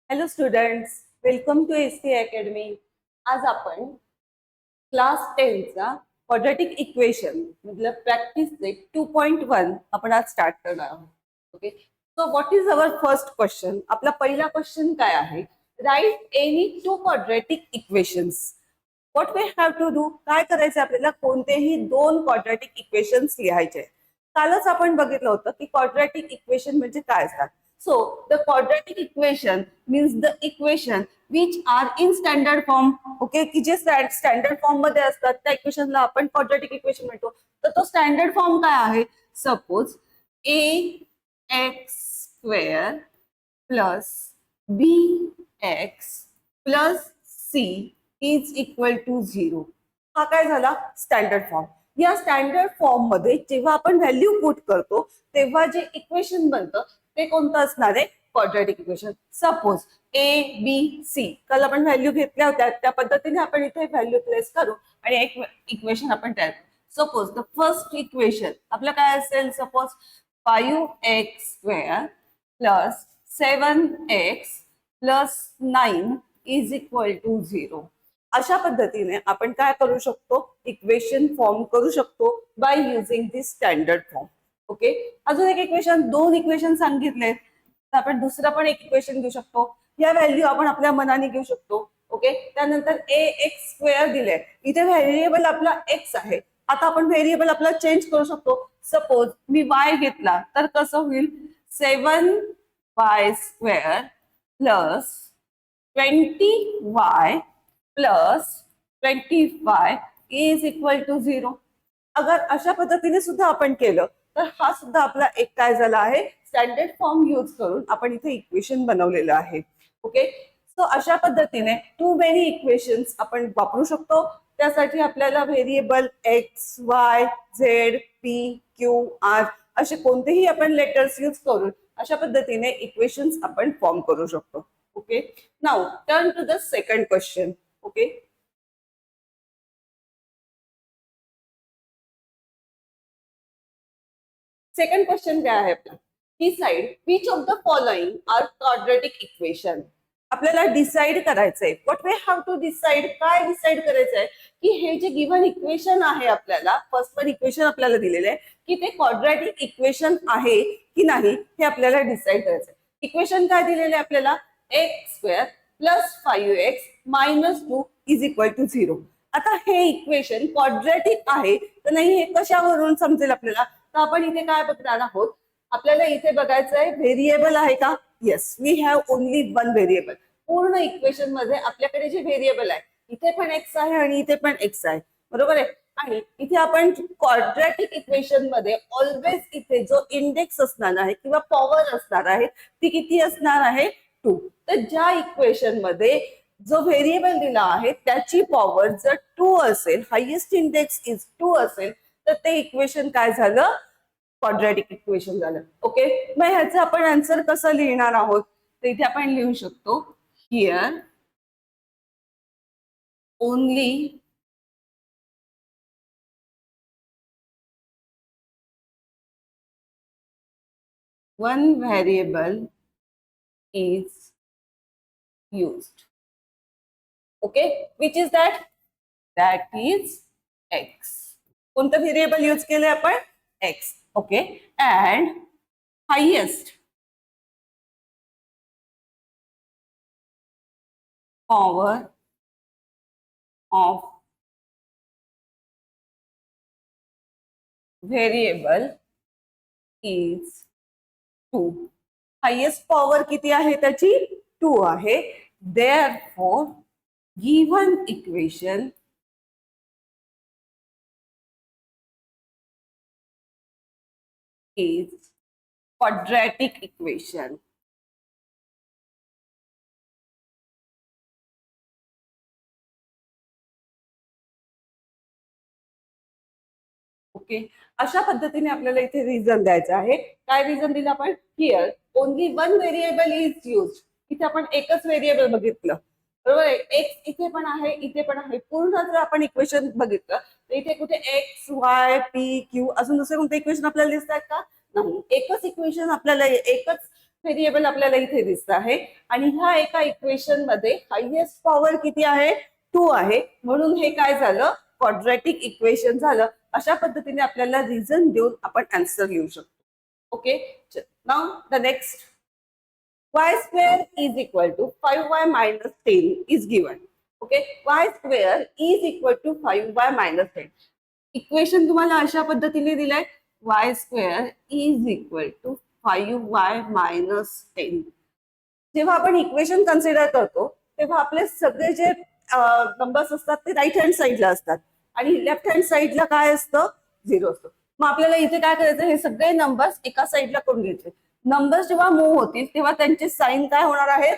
Hello students, welcome to SC Academy. आज आपण class 10 चा क्वाड्रॅटिक इक्वेशन मतलब प्रॅक्टिस 2.1 आपण आज स्टार्ट करणार आहोत. Okay, so what is our first question? आपला पहिला क्वेश्चन काय आहे? Write any two quadratic equations. What we have to do? काय करायचं आपल्याला? कोणतेही दोन क्वाड्रॅटिक इक्वेशन्स लिहायचे. कालच आपण बघितलं होतं की क्वाड्रॅटिक इक्वेशन म्हणजे काय असतात. So the quadratic equation means the equation which are in standard form. Okay, की जे स्टँडर्ड फॉर्म मध्ये असतात त्या इक्वेशनला आपण क्वाड्रॅटिक इक्वेशन म्हणतो. तर तो स्टँडर्ड फॉर्म काय आहे? Suppose ax² plus bx plus c is equal to 0. हा काय झाला? Standard form. या स्टँडर्ड फॉर्म मध्ये जेव्हा आपण व्हॅल्यू पुट करतो तेव्हा जे इक्वेशन बनतं ते कोणतं असणार आहे? Quadratic equation. Suppose a b c काल आपण व्हॅल्यू घेतल्या होत्या त्या पद्धतीने आपण इथे व्हॅल्यू प्लेस करू आणि एक इक्वेशन आपण तयार करू. सपोज द फर्स्ट इक्वेशन आपलं काय असेल? Suppose 5x² plus 7x plus 9 is equal to 0. अशा पद्धतीने आपण काय करू शकतो? इक्वेशन फॉर्म करू शकतो by using this standard form. Okay, अजून एक इक्वेशन, दोन इक्वेशन सांगितले तर आपण दुसरा पण एक इक्वेशन घेऊ शकतो. या व्हॅल्यू आपण आपल्या मनाने घेऊ शकतो. ओके, त्यानंतर ax² दिले, इथे व्हेरिएबल आपला x आहे. आता आपण व्हेरिएबल आपला चेंज करू शकतो. सपोज मी y घेतला तर कसं होईल? 7y² plus 20y plus 25 is equal to 0. अगर अशा पद्धतीने सुद्धा आपण केलं तर हा सुद्धा आपला एक काय झाला आहे? स्टँडर्ड फॉर्म यूज करून आपण इथे इक्वेशन बनवलेलं आहे. ओके, सो अशा पद्धतीने टू मेनी इक्वेशन्स आपण वापरू शकतो. त्यासाठी आपल्याला variable x y z p q r असे कोणतेही आपण लेटर्स यूज करून अशा पद्धतीने इक्वेशन्स आपण फॉर्म करू शकतो. Okay, now turn to the second question. Okay, second question काय आहे आपला? Decide which of the following are quadratic equation. आपल्याला डिसाइड करायचंय. What we have to decide? काय डिसाइड करायचंय की हे जे गिव्हन इक्वेशन आहे आपल्याला, फर्स्ट वन इक्वेशन आपल्याला दिलेलं आहे की ते क्वाड्रॅटिक इक्वेशन आहे की नाही हे आपल्याला डिसाइड करायचंय. इक्वेशन काय दिलेलं आहे आपल्याला? x² plus 5x minus 2 is equal to 0. आता हे इक्वेशन क्वाड्रॅटिक आहे तर नाही हे कशावरून समजेल आपल्याला? तर आपण इथे काय बघणार आहोत? आपल्याला इथे बघायचं आहे व्हेरिएबल आहे का? Yes, we have only one variable. पूर्ण इक्वेशन मध्ये आपल्याकडे जे व्हेरिएबल आहे इथे पण एक्स आहे आणि इथे पण एक्स आहे, बरोबर आहे. आणि इथे आपण क्वाड्रॅटिक इक्वेशन मध्ये ऑलवेज इथे जो इंडेक्स असणार आहे किंवा पॉवर असणार आहे ती किती असणार आहे? 2. तर ज्या इक्वेशन मध्ये जो व्हेरिएबल दिला आहे त्याची पॉवर जर 2 असेल, हायेस्ट इंडेक्स इज 2 असेल तर ते इक्वेशन काय झालं? क्वाड्रॅटिक इक्वेशन झालं. ओके, मग ह्याचं आपण आन्सर कसं लिहिणार आहोत? तर इथे आपण लिहू शकतो here only one variable is used. Okay, which is that? That is x. कोणतं व्हेरिएबल यूज केले आपण? x. Okay, and highest power of variable is 2. Highest power किती आहे त्याची? 2 आहे. Therefore given equation is quadratic equation. Okay, अशा पद्धतीने आपल्याला इथे रिझन द्यायचं आहे. काय रिझन दिलं आपण? Here only one variable is use. इथे आपण एकच व्हेरिएबल बघितलं, बरोबर आहे. एक्स इथे पण आहे, इथे पण आहे. पूर्ण जर आपण इक्वेशन बघितलं तर इथे कुठे एक्स वाय पी क्यू अजून दुसरे कोणते इक्वेशन आपल्याला दिसतात का? नाही. एकच इक्वेशन आपल्याला, एकच व्हेरिएबल आपल्याला इथे दिसत आहे आणि ह्या एका इक्वेशन मध्ये हायएस्ट पॉवर किती आहे 2 आहे, म्हणून हे काय झालं क्वाड्रॅटिक इक्वेशन झालं. अशा पद्धतीने आपल्याला रिझन देऊन आपण आन्सर लिहू शकतो. Okay, now the next y square is equal to 5y minus 10 is given. Okay, y square is equal to 5y minus 10. Equation तुम्हाला अशा पद्धतीने दिलंय y square is equal to 5y minus 10. जेव्हा आपण इक्वेशन कन्सिडर करतो तेव्हा आपले सगळे जे नंबर्स असतात ते राईट हँड साईडला असतात आणि लेफ्ट हँड साईडला काय असतं 0 असतं. मग आपल्याला इथे काय करायचं हे सगळे नंबर्स एका साईडला करून घ्यायचे. नंबर्स जेव्हा मूव्ह होतील तेव्हा त्यांचे साईन काय होणार आहे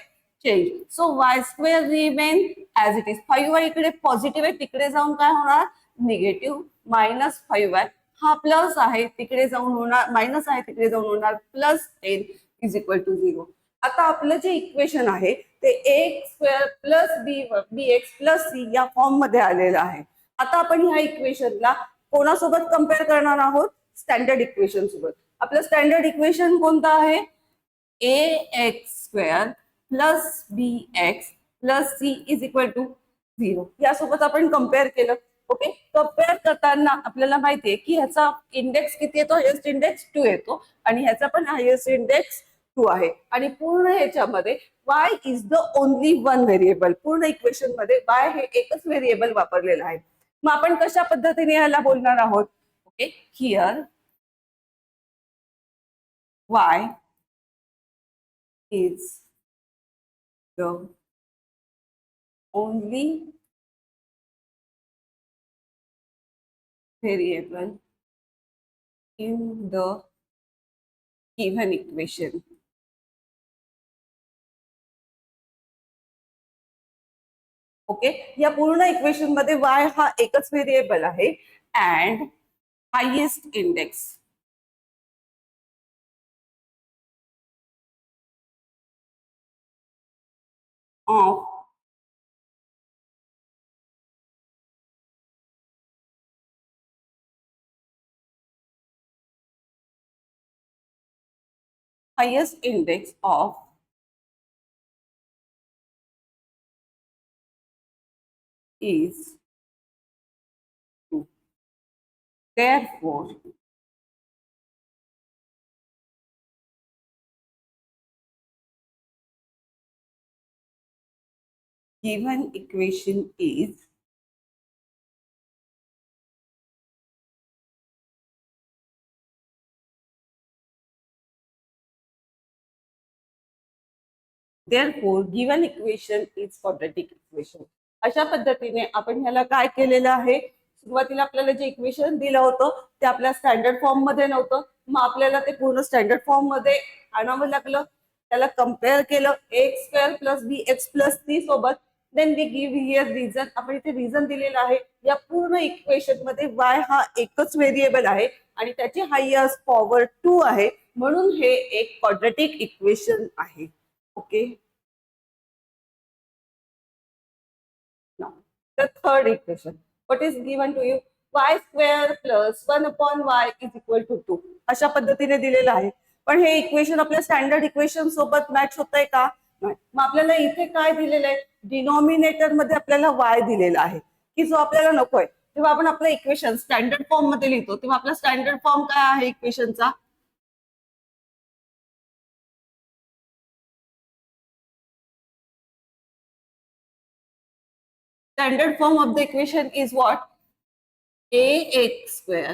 change. So y square remain as it is. 5y इकडे पॉझिटिव्ह आहे तिकडे जाऊन काय होणार निगेटिव्ह -5y. हा प्लस आहे तिकडे जाऊन होणार मायनस आहे तिकडे जाऊन होणार +10 इज इक्वल टू 0. आता आपलं जे इक्वेशन आहे ते एक्स स्क्वेअर प्लस बी एक्स प्लस सी या फॉर्म मध्ये आलेलं आहे. आता आपण ह्या इक्वेशनला कोणासोबत कम्पेअर करणार आहोत स्टँडर्ड इक्वेशन सोबत. आपलं स्टँडर्ड इक्वेशन कोणतं आहे A X square plus B x plus C is equal to 0 यासोबत आपण कम्पेअर केलं. ओके, कम्पेअर करताना आपल्याला माहितीये की ह्याचा इंडेक्स किती येतो हायेस्ट इंडेक्स 2 येतो आणि ह्याचा पण हायेस्ट इंडेक्स 2 आहे आणि पूर्ण ह्याच्यामध्ये y is the only one variable. पूर्ण इक्वेशन मध्ये y हे एकच व्हेरिएबल वापरलेलं आहे. मग आपण कशा पद्धतीने ह्याला बोलणार आहोत. Okay, here y is the only variable in the given equation. Okay, या पूर्ण इक्वेशन मध्ये y हा एकच व्हेरिएबल आहे and highest index of highest index of is 2. Therefore, given equation is therefore given equation is quadratic equation. अशा पद्धतीने आपण ह्याला काय केलेलं आहे सुरुवातीला आपल्याला जे इक्वेशन दिलं होतं ते आपल्या स्टँडर्ड फॉर्म मध्ये नव्हतं. मग आपल्याला ते पूर्ण स्टँडर्ड फॉर्म मध्ये आणावं लागलं. त्याला कम्पेअर केलं एक्स स्क्वेअर प्लस बी एक्स प्लस सी सोबत. Then we give here reason. आपण इथे रिझन दिलेलं आहे. या पूर्ण इक्वेशन मध्ये y हा एकच व्हेरिएबल आहे आणि त्याची हायेस्ट पॉवर 2 आहे म्हणून हे एक क्वाड्रॅटिक इक्वेशन आहे. Okay, now the third equation what is given to you y square plus 1 upon y is equal to 2 अशा पद्धतीने दिलेलं आहे. पण हे इक्वेशन आपल्या स्टँडर्ड इक्वेशन सोबत मॅच होतंय का नाही. मग आपल्याला इथे काय दिलेलं आहे डिनॉमिनेटर मध्ये आपल्याला y दिलेला आहे की जो आपल्याला नकोय. जेव्हा आपण आपलं इक्वेशन स्टँडर्ड फॉर्म मध्ये लिहितो तेव्हा आपला स्टँडर्ड फॉर्म काय आहे इक्वेशनचा standard form of the equation is what ax square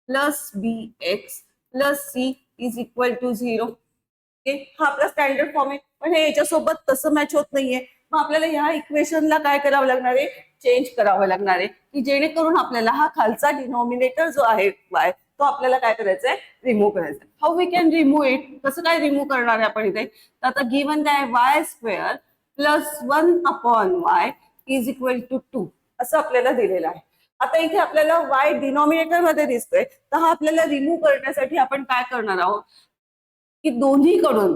plus bx plus c is equal to 0. Okay, हा आपला स्टँडर्ड फॉर्म आहे. पण हे याच्यासोबत तसं मॅच होत नाहीये. मग आपल्याला ह्या इक्वेशनला काय करावं लागणार आहे चेंज करावं लागणार आहे की जेणेकरून आपल्याला हा खालचा डिनॉमिनेटर जो आहे y तो आपल्याला काय करायचा आहे रिमूव्ह करायचा आहे. How we can remove it. कसं काय रिमूव्ह करणार आहे आपण इथे तर आता गिवन काय y square plus 1 upon y is equal to 2 असं आपल्याला दिलेलं आहे. आता इथे आपल्याला y डिनॉमिनेटर मध्ये दिसतोय तर हा आपल्याला रिमूव्ह करण्यासाठी आपण काय करणार आहोत की दोन्हीकडून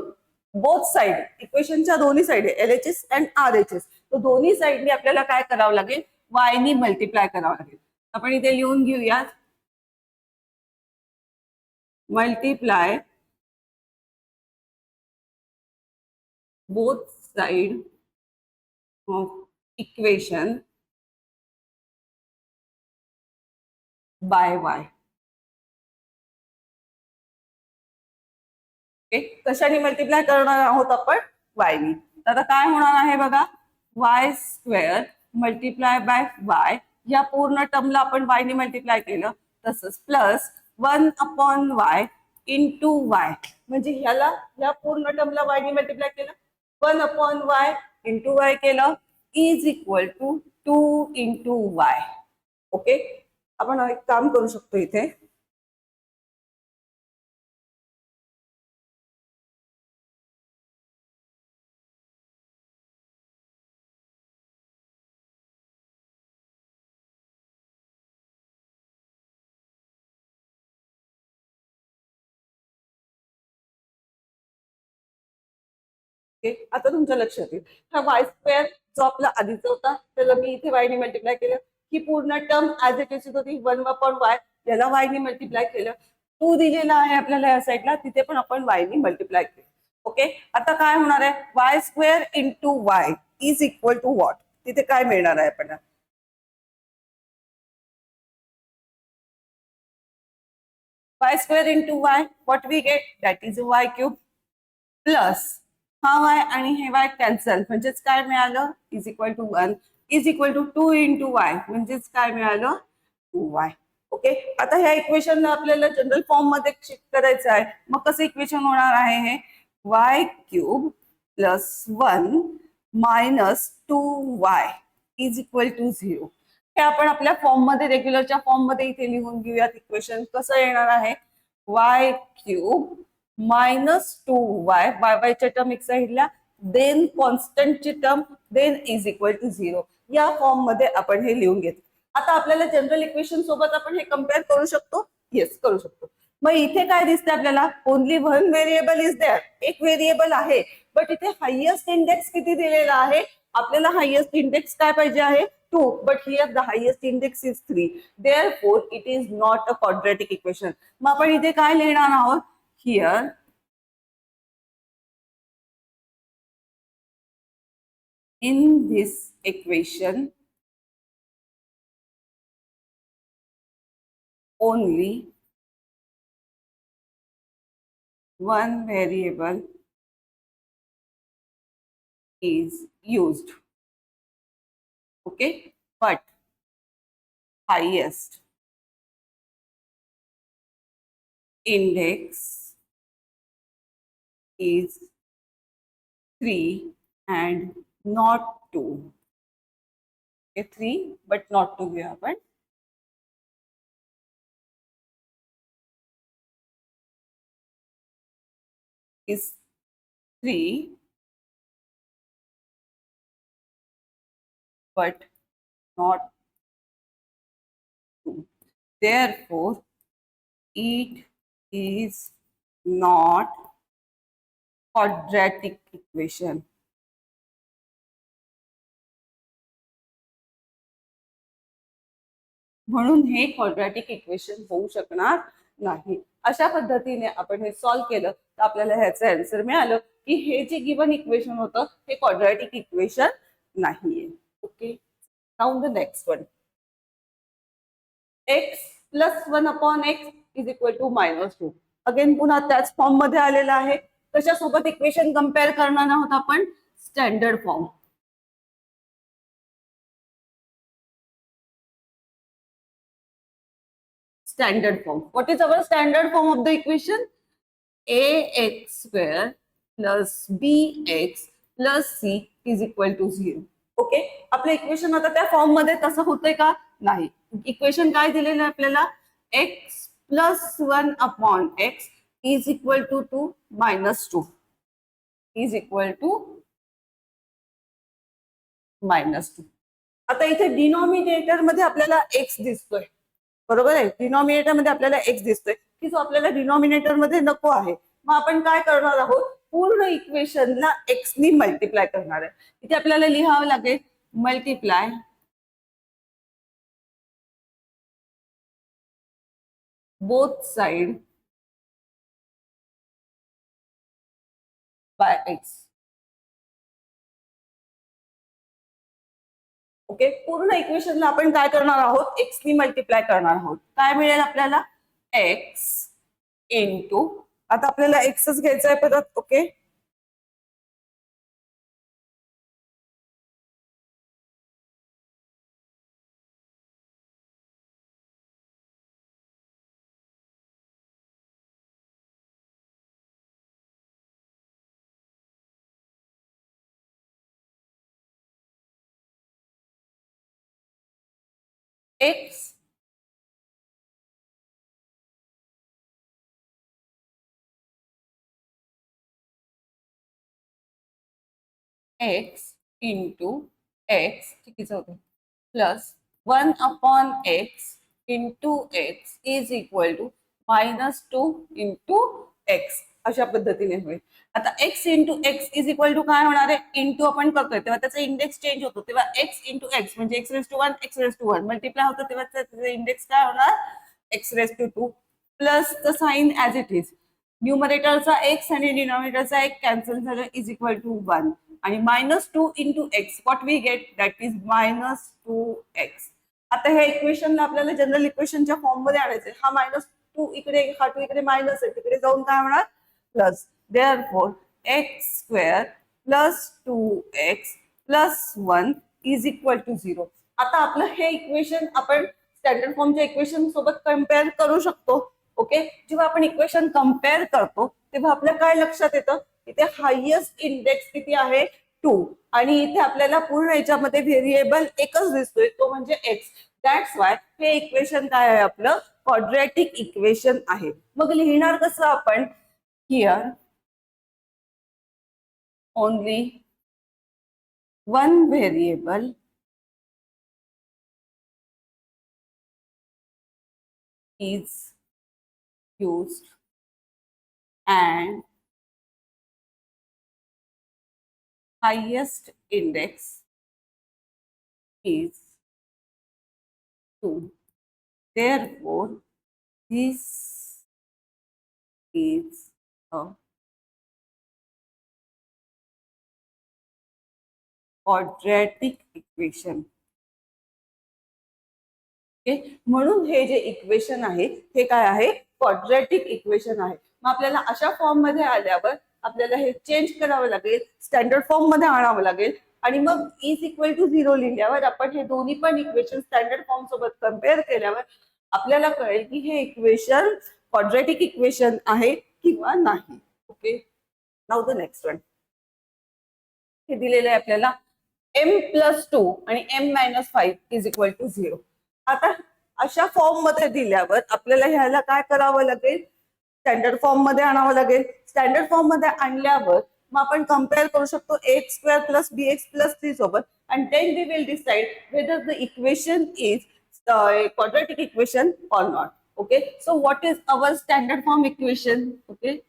बोथ साइड इक्वेशनच्या दोन्ही साइड LHS अँड RHS तर दोन्ही साइडनी आपल्याला काय करावं लागेल y नी मल्टिप्लाय करावं लागेल. आपण इथे लिहून घेऊयात multiply both side of equation by y. Okay, कशाने मल्टिप्लाय करणार आहोत आपण? y नी. तर आता काय होणार आहे बघा, y square multiply by y, या पूर्ण टर्मला आपण y ने मल्टिप्लाय केलं, तसंच प्लस 1/y इंटू y, म्हणजे ह्याला या पूर्ण टर्मला y ने मल्टिप्लाय केलं, 1/y इंटू y केलं, is equal to 2 into y. ओके, आपण एक काम करू शकतो इथे, आता तुमच्या लक्षात येईल, हा वाय स्क्वेअर जो आपला आधीचा होता त्याला मी इथे वाय ने मल्टिप्लाय केलं, ही पूर्ण टर्म ऍज इट इज होती 1/y, याला वाय ने मल्टिप्लाय केलं, टू दिलेला आहे आपल्याला या साईडला, तिथे पण आपण वाय ने मल्टिप्लाय केलं. ओके, आता काय होणार आहे, y square into y is equal to what, तिथे काय मिळणार आहे आपल्याला, y square into y, what we get, that is y cube, plus हा y आणि हे y कॅन्सल, म्हणजेच काय मिळालं, is equal to 1 is equal to 2 into y, म्हणजेच काय मिळालं, 2y. ओके, आता ह्या इक्वेशनला आपल्याला जनरल फॉर्म मध्ये शिफ्ट करायचं आहे, मग कसं इक्वेशन होणार आहे हे, y cube plus 1 minus 2y is equal to 0. हे आपण आपल्या फॉर्म मध्ये, रेग्युलरच्या फॉर्म मध्ये इथे लिहून घेऊयात. इक्वेशन कसं येणार आहे, y क्यूब मायनस 2y, वायच्या टर्म एक साईडला, देन कॉन्स्टंटची term, then is equal to 0, या फॉर्म मध्ये आपण हे लिहून घेतो. आता आपल्याला जनरल इक्वेशन सोबत आपण हे कम्पेअर करू शकतो, येस करू शकतो. मग इथे काय दिसते आपल्याला, only one variable is there, एक व्हेरिएबल आहे, बट इथे हायेस्ट इंडेक्स किती दिलेला आहे, आपल्याला हायेस्ट इंडेक्स काय पाहिजे आहे, 2, but here the highest index is 3. Therefore, it is not a quadratic equation. मग आपण इथे काय लिहिणार आहोत, here in this equation only one variable is used. Okay, but highest index is 3 and not 2. Okay, 3 but not 2 here, but is 3 but not 2. Therefore, it is not quadratic equation. म्हणून हे quadratic equation होऊ शकणार नाही. अशा पद्धतीने आपण हे solve केलं तर आपल्याला ह्याचं आन्सर मिळालं की हे जे गिवन इक्वेशन होतं हे क्वाड्रॅटिक इक्वेशन नाहीये. Okay, now the next one, x plus 1/x is equal to -2. Again पुन्हा त्याच फॉर्म मध्ये आलेला आहे. कशासोबत इक्वेशन कम्पेअर करणार आहोत आपण, standard form. Standard form. What is our standard form of the equation? ax square plus bx plus c is equal to 0. Okay, आपलं इक्वेशन आता त्या फॉर्म मध्ये तसं होतंय का, नाही. इक्वेशन काय दिलेलं आहे आपल्याला, x plus 1/x is equal to 2 minus 2 is equal to -2. आता इथे डिनॉमिनेटर मध्ये आपल्याला x दिसतोय, बरोबर आहे, डिनॉमिनेटर मध्ये आपल्याला एक्स दिसतोय की जो आपल्याला डिनॉमिनेटर मध्ये नको आहे. मग आपण काय करणार आहोत, पूर्ण इक्वेशनला एक्स नी मल्टिप्लाय करणार आहे. इथे आपल्याला लिहावं लागेल multiply both side by x. Okay, पूर्ण इक्वेशनला आपण काय करणार आहोत, एक्स नी मल्टिप्लाय करणार आहोत. काय मिळेल आपल्याला, एक्स इंटू, आता आपल्याला एक्सच घ्यायचा आहे परत. Okay, x x into x, चुकीचं होतं, plus 1/x into x is equal to -2 into x, अशा पद्धतीने होईल. आता x into x is equal to काय होणार आहे, इंटू आपण करतोय तेव्हा त्याचा इंडेक्स चेंज होतो, तेव्हा x इंटू एक्स म्हणजे x⁻1 मल्टिप्लाय होतं तेव्हा त्याचा इंडेक्स काय होणार, x⁻2 plus the sign as it is, न्यूमरेटरचा x आणि डिनॉमिनेटरचा x कॅन्सल झालं, इज इक्वल टू 1 आणि -2 into X, what we get that is -2x. आता ह्या इक्वेशनला आपल्याला जनरल इक्वेशनच्या फॉर्म मध्ये आणायचे. हा -2 इकडे, हा 2 इकडे मायनस आहे, तिकडे जाऊन काय होणार, plus. Therefore x² plus 2x plus 1 is equal to 0. आता आपलं हे इक्वेशन आपण स्टँडर्ड फॉर्मच्या इक्वेशन सोबत कम्पेअर करू शकतो. ओके, जेव्हा आपण इक्वेशन कम्पेअर करतो तेव्हा आपल्या काय लक्षात येतं, इथे हायेस्ट इंडेक्स किती आहे, 2, आणि इथे आपल्याला पूर्ण याच्यामध्ये व्हेरिएबल एकच दिसतोय, तो म्हणजे एक्स. दॅट्स वाय हे इक्वेशन काय आहे, आपलं क्वाड्रॅटिक इक्वेशन आहे. मग लिहिणार कसं आपण, here only one variable is used and highest index is 2. Therefore, this is a quadratic equation. म्हणून हे जे इक्वेशन आहे हे काय आहे, क्वाड्रॅटिक इक्वेशन आहे. मग आपल्याला अशा फॉर्म मध्ये आल्यावर आपल्याला हे चेंज करावं लागेल, स्टँडर्ड फॉर्म मध्ये आणावं लागेल, आणि मग इज इक्वल टू 0 लिहिल्यावर आपण हे दोन्ही पण इक्वेशन स्टँडर्ड फॉर्म सोबत कम्पेअर केल्यावर आपल्याला कळेल की हे इक्वेशन क्वाड्रॅटिक इक्वेशन आहे किंवा नाही. Okay, now the next one. हे दिलेलं आहे आपल्याला m+2 आणि m-5 इज इक्वल टू 0. आता अशा फॉर्म मध्ये दिल्यावर आपल्याला ह्याला काय करावं लागेल, स्टँडर्ड फॉर्म मध्ये आणावं लागेल. स्टँडर्ड फॉर्म मध्ये आणल्यावर मग आपण कम्पेअर करू शकतो x² प्लस bx प्लस 3 सोबत, and then we will decide whether the equation is quadratic equation or not. Okay, so what is our standard form equation. Okay,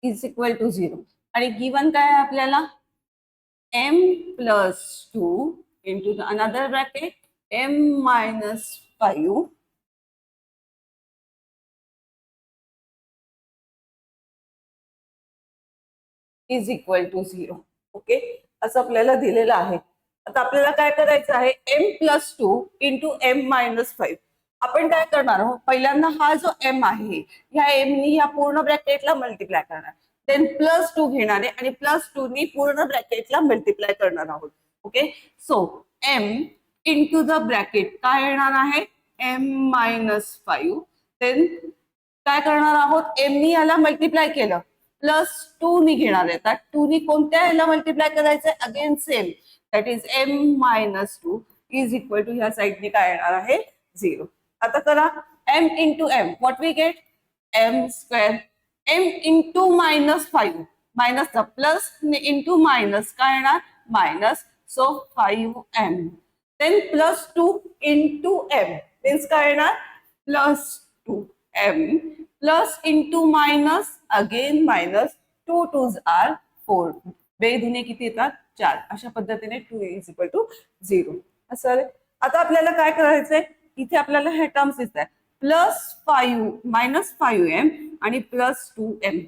is equal to 0 आणि given काय आहे आपल्याला, m+2 into the another bracket m-5 is equal to 0. Okay, असं आपल्याला दिलेलं आहे. आता आपल्याला काय करायचं आहे, m+2 इंटू m-5. आपण काय करणार आहोत, पहिल्यांदा हा जो m आहे ह्या m नी ह्या पूर्ण ब्रॅकेटला मल्टिप्लाय करणार, देन +2 घेणार आहे आणि +2 नी पूर्ण ब्रॅकेटला मल्टिप्लाय करणार आहोत. Okay, so m into the bracket काय येणार आहे, m-5, देन काय करणार आहोत, m नी याला मल्टिप्लाय केलं, +2 नी घेणार आहे, तर 2 नी कोणत्या याला मल्टिप्लाय करायचंय, again same, that is m-2 is equal to ह्या साइडने काय येणार आहे, 0. आता करा m into m, what we get, m², m into -5, मायनसचा प्लस इंटू मायनस काय येणार, minus, so 5m, then +2 into m means काय येणार, +2m plus into minus again minus, 2 2s are 4, बेधुने किती येतात, 4. अशा पद्धतीने 2 इज इक्वल टू 0 असं. आता आपल्याला काय करायचंय, इथे आपल्याला हे टर्म्स दिसत आहे -5 आणि +2m.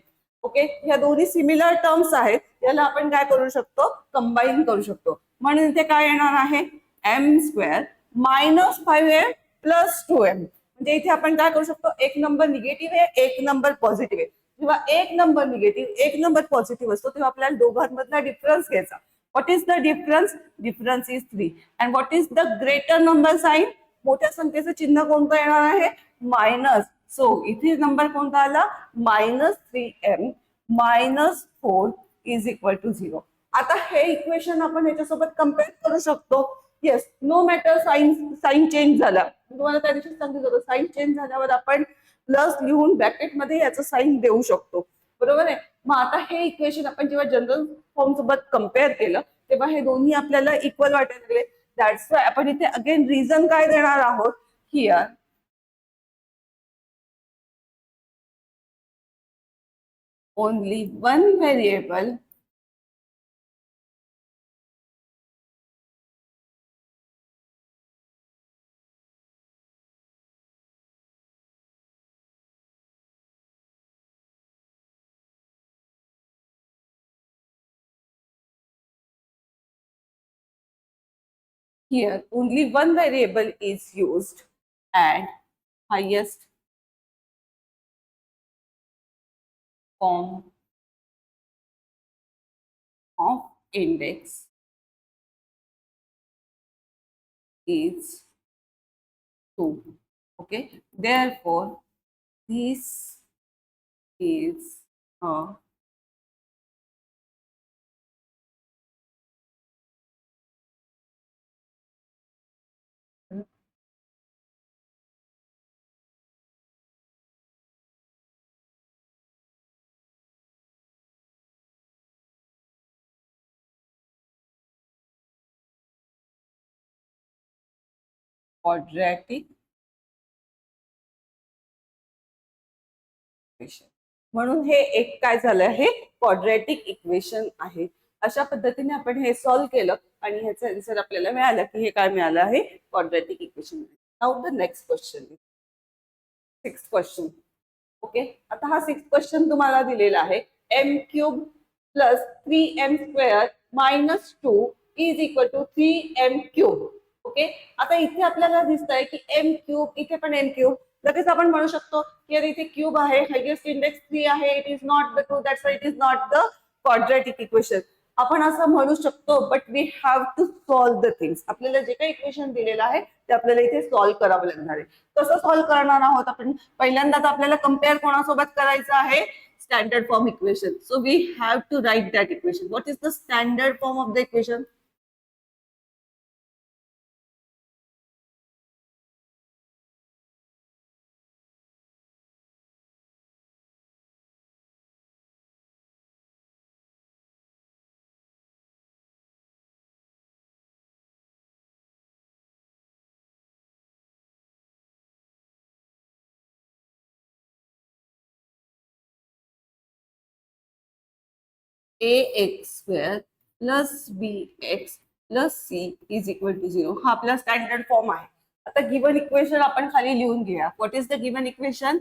ओके, ह्या दोन्ही सिमिलर टर्म्स आहेत, याला आपण काय करू शकतो, कंबाईन करू शकतो. म्हणून इथे काय येणार आहे, m² -5m + 2m. म्हणजे इथे आपण काय करू शकतो, एक नंबर निगेटिव्ह आहे, एक नंबर पॉझिटिव्ह आहे. जेव्हा एक नंबर निगेटिव्ह एक नंबर पॉझिटिव्ह असतो तेव्हा आपल्याला दोघांमधला डिफरन्स घ्यायचा. What is the difference, difference is 3. And what is the greater number sign, मोठ्या संख्येचं चिन्ह कोणतं येणार आहे, मायनस. सो इथे नंबर कोणता आला, -3m -4 = 0. आता हे इक्वेशन आपण ह्याच्यासोबत कम्पेअर करू शकतो. Yes, no matter sign change झाला, तुम्हाला त्या दिवशी सांगितलं साइन चेंज झाल्यावर आपण प्लस लिहून ब्रॅकेट मध्ये याचं साइन देऊ शकतो, बरोबर आहे. मग आता हे इक्वेशन आपण जेव्हा जनरल फॉर्म सोबत कम्पेअर केलं तेव्हा हे दोन्ही आपल्याला इक्वल वाटायला लागले. दॅट्स वाय आपण इथे अगेन रिझन काय देणार आहोत, here only one variable here only one variable is used and highest form of index is 2. Okay, therefore this is a quadratic equation. म्हणून हे एक काय झालं, हे क्वाड्रॅटिक इक्वेशन आहे. अशा पद्धतीने आपण हे सॉल्व्ह केलं आणि ह्याचं आन्सर आपल्याला मिळालं की हे काय मिळालं आहे, quadratic equation. Now the next question, 6th question. Okay, आता हा 6th क्वेश्चन तुम्हाला दिलेला आहे, m³ + 3m² -2 = 3m³. ओके, आता इथे आपल्याला दिसत आहे की m³, इथे पण m³. लगेच आपण म्हणू शकतो की अरे इथे क्यूब आहे, हायेस्ट इंडेक्स 3 आहे, it is not the true, that's why it is not the quadratic equation. आपण असं म्हणू शकतो, but we have to solve the things. आपल्याला जे काही इक्वेशन दिलेलं आहे ते आपल्याला इथे सॉल्व्ह करावं लागणार आहे. कसं सॉल्व्ह करणार आहोत आपण, पहिल्यांदा तर आपल्याला कम्पेअर कोणासोबत करायचं आहे, standard form equation. So we have to write that equation. What is the standard form of the equation, ax² + bx + c = 0. हा आपला स्टँडर्ड फॉर्म आहे. आता गिवन इक्वेशन आपण खाली लिहून घेऊया. What is the given equation,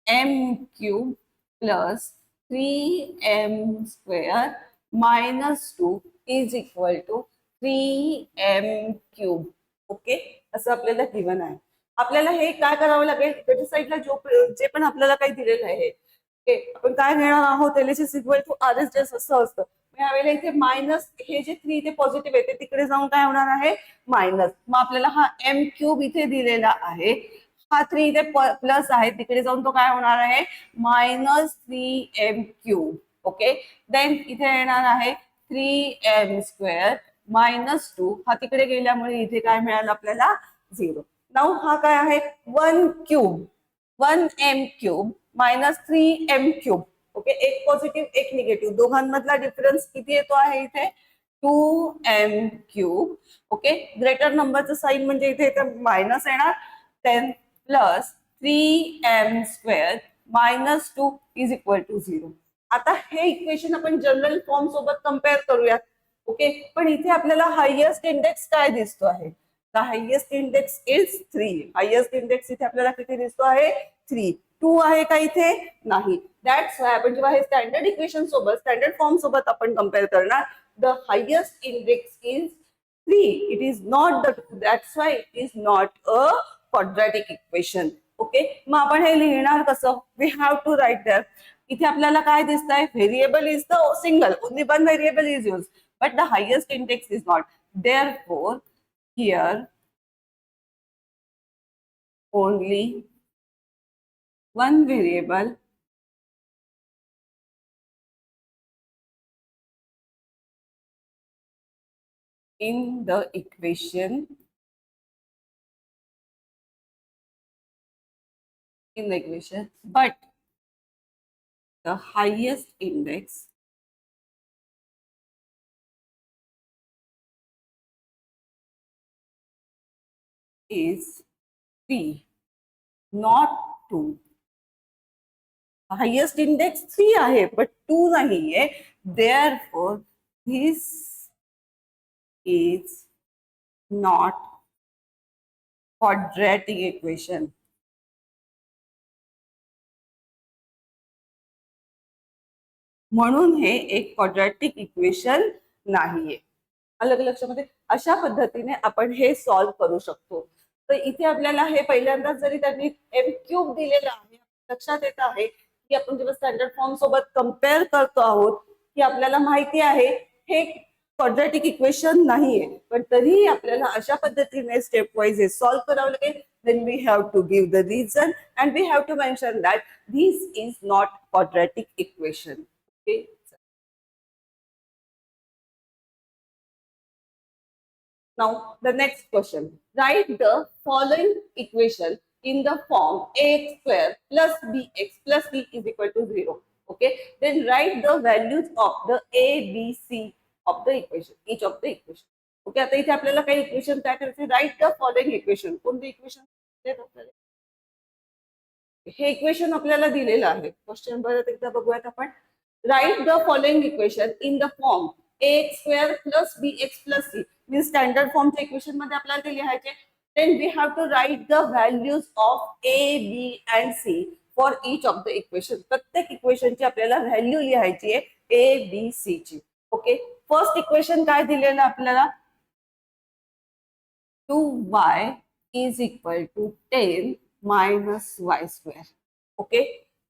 m³ + 3m² -2 = 3m³. Okay, असं आपल्याला गिवन आहे. आपल्याला हे काय करावं लागेल, इकडच्या साईडला जे पण आपल्याला काही दिलेलं आहे आपण काय घेणार आहोत, LHS = RHS असं असतं. यावेळेला इथे मायनस, हे जे 3 इथे पॉझिटिव्ह आहे ते तिकडे जाऊन काय होणार आहे, मायनस. मग आपल्याला हा m³ इथे दिलेला आहे, हा 3 इथे प्लस आहे, तिकडे जाऊन तो काय होणार आहे, -3m³. ओके, देन इथे येणार आहे 3m² -2. हा तिकडे गेल्यामुळे इथे काय मिळालं आपल्याला, 0. नाऊ हा काय आहे, 1³ 1m³ -3m³. ओके, एक पॉझिटिव्ह एक निगेटिव्ह, दोघांमधला डिफरन्स किती येतो आहे इथे, 2m³. ओके, ग्रेटर नंबरचं साईन म्हणजे इथे मायनस येणार, 10 + 3m² -2 = 0. आता हे इक्वेशन आपण जनरल फॉर्म सोबत कम्पेअर करूयात. ओके, पण इथे आपल्याला हायेस्ट इंडेक्स काय दिसतो आहे, the highest index is 3. Highest index इथे आपल्याला किती दिसतो आहे 3. 2 आहे का इथे नाही. दॅट्स वाय आपण जेव्हा हे स्टँडर्ड इक्वेशन सोबत स्टँडर्ड फॉर्म सोबत आपण कम्पेअर करणार the highest index is 3. It is not the 2. That's why it is not a quadratic equation. Okay, मग आपण हे लिहिणार कसं. We have to write that. इथे आपल्याला काय दिसतंय variable is the single, only one variable is use but the highest index is not. Therefore here only one variable in the equation but the highest index is 3, not 2. Highest index 3 आहे but 2 नाहीये. Therefore this is not quadratic equation. म्हणून हे एक quadratic equation नाहीये. अलग लक्षामध्ये अशा पद्धतीने आपण हे सॉल्व्ह करू शकतो. तर इथे आपल्याला हे पहिल्यांदाच जरी त्यांनी एम क्यूब दिलेलं आहे लक्षात येत आहे की आपण जेव्हा स्टँडर्ड फॉर्म सोबत कम्पेअर करतो आहोत की आपल्याला माहिती आहे हे क्वाड्रॅटिक इक्वेशन नाहीये पण तरीही आपल्याला अशा पद्धतीने स्टेप वाईज हे सॉल्व्ह करावं लागेल. then we have to give the reason and we have to mention that this is not quadratic equation. Okay. Now the next question. Write the following equation in the form ax square plus bx plus c is equal to 0. Okay. Then write the values of the a, b, c of the equation, each of the equation. Okay, आता इथे आपल्याला काही equation काय करायचे. Write the following equation. कोणते equation हे equation आपल्याला दिलेलं आहे. क्वेश्चन परत एकदा बघूयात आपण. Write the following equation in the form ax square plus bx plus c. मी स्टँडर्ड फॉर्मच्या इक्वेशन मध्ये आपल्याला ते लिहायचे. Then we have to write the values of a, b and c for each of the equation. प्रत्येक इक्वेशनची आपल्याला value लिहायची आहे a, b, c ची. ओके, फर्स्ट इक्वेशन काय दिलेलं आपल्याला 2y is equal to 10 minus y square. Okay,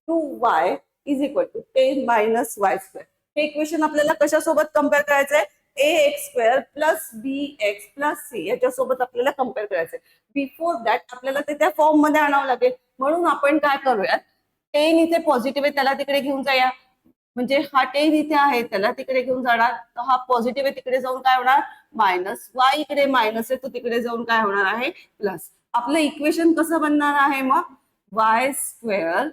2y is equal to 10 minus y square. हे इक्वेशन आपल्याला कशासोबत कम्पेअर करायचंय ax square plus bx plus c याच्यासोबत आपल्याला कम्पेअर करायचंय. बिफोर दॅट आपल्याला ते त्या फॉर्म मध्ये आणावं लागेल. म्हणून आपण काय करूयात 10 इथे पॉझिटिव्ह आहे त्याला तिकडे घेऊन जाऊया. म्हणजे हा 10 इथे आहे त्याला तिकडे घेऊन जाणार तर हा पॉझिटिव्ह आहे तिकडे जाऊन काय होणार मायनस. वाय इकडे मायनस आहे तो तिकडे जाऊन काय होणार आहे प्लस. आपलं इक्वेशन कसं बनणार आहे मग Y square.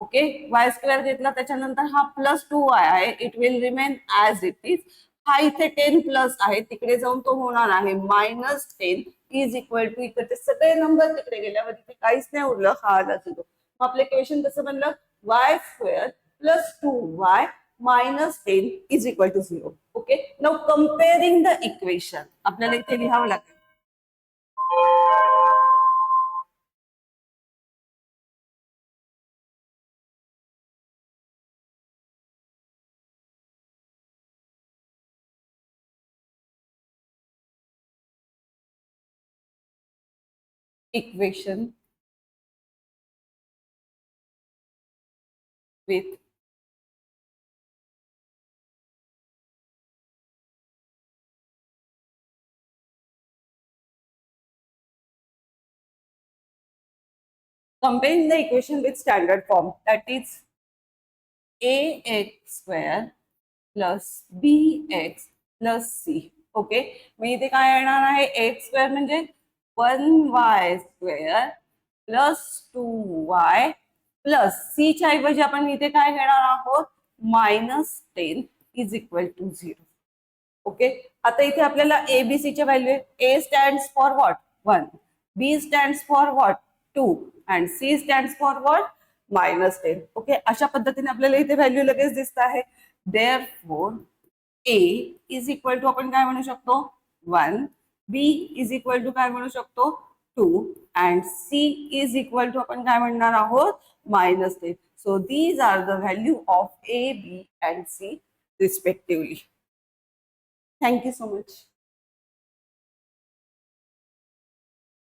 Okay, Y square घेतला त्याच्यानंतर हा प्लस 2y आहे. It will remain as it is. हा इथे 10 प्लस आहे तिकडे जाऊन तो होणार आहे मायनस 10 इज इक्वल टू इकडचे सगळे नंबर तिकडे गेल्यावर तिथे काहीच नाही उरलं हा आला सुद्धा. मग आपलं इक्वेशन कसं बनलं Y square plus 2y minus 10 is equal to 0. Okay. Now comparing the equation. आपल्याला इथे लिहावं लागेल. Equation with comparing the equation with standard form, that is ax square plus bx plus c. Okay, मग इथे काय येणार आहे एक्स स्क्वेअर म्हणजे 1y square plus 2y plus C च्या ऐवजी आपण इथे काय घेणार आहोत minus 10 is equal to 0. Okay, आता इथे आपल्याला एबीसी च्या value A stands for what 1, B stands for what 2 and C stands for what minus 10. Okay, अशा पद्धतीने आपल्याला इथे व्हॅल्यू लगेच दिसत आहे. Therefore A is equal to आपण काय म्हणू शकतो 1 बी इज इक्वल टू काय म्हणू शकतो 2 and C is equal to आपण काय म्हणणार आहोत -3. So these are the value of A B and C respectively. Thank you so much.